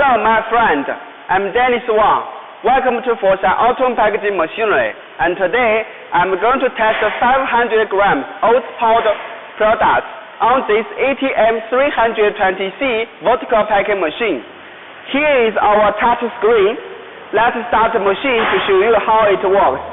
Hello, my friend. I'm Dennis Wang. Welcome to Foshan Autom packaging machinery. And today, I'm going to test 500 grams oat-powered products on this ATM-320C vertical packing machine. Here is our touch screen. Let's start the machine to show you how it works.